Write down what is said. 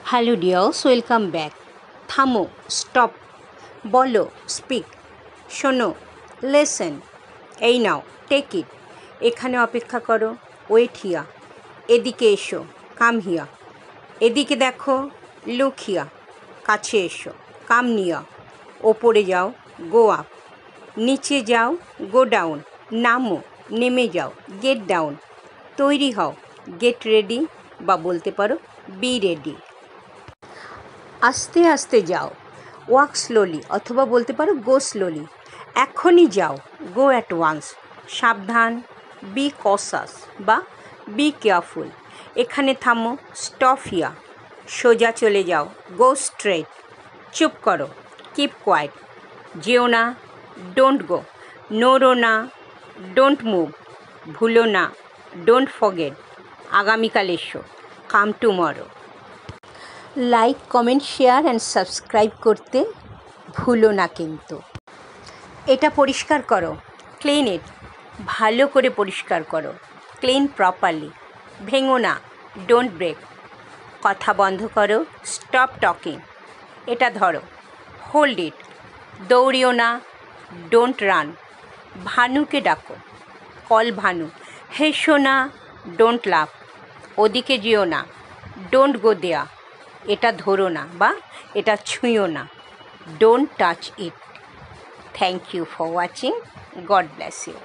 Hello dears, welcome back. থামো, stop, বলো, speak, শোনো, লেসেন, এই নাও, টেক ইট, এখানে অপেক্ষা করো, ওয়েট হিয়া, এদিকে এসো, কাম হিয়া, এদিকে দেখো, লুক হিয়া, কাছে এসো, কাম নিয়া, ওপরে যাও, গো আপ, নিচে যাও, গো ডাউন, নামো, নেমে যাও, গেট ডাউন, তৈরি হও, গেট রেডি, বা বলতে পারো বি রেডি। আস্তে আস্তে যাও, ওয়াক স্লোলি, অথবা বলতে পারো গো স্লোলি। এখনই যাও, গো অ্যাট ওয়ান্স। সাবধান, বি কসাস বা বি কেয়ারফুল। এখানে থামো, স্টপ হিয়া। সোজা চলে যাও, গো স্ট্রেট। চুপ করো, কিপ কোয়াইট। যেও না, ডোন্ট গো। নড়ো না, ডোন্ট মুভ। ভুলো না, ডোন্ট ফরগেট। আগামীকাল এসো, come tomorrow. Like, comment, share and subscribe করতে ভুলো না কিন্তু। এটা পরিষ্কার করো, ক্লিন ইট, ভালো করে পরিষ্কার করো, ক্লিন প্রপারলি। ভেঙো না, ডোন্ট ব্রেক। কথা বন্ধ করো, স্টপ টকিং। এটা ধরো, হোল্ড ইট। দৌড়িও না, ডোন্ট রান। ভানুকে ডাকো, কল ভানু। হেসো না, ডোন্ট লাভ। ওদিকে যেও না, ডোন্ট গো দেয়া। এটা ধরো না বা এটা ছুঁয়ো না, don't touch it. Thank you for watching. God bless you.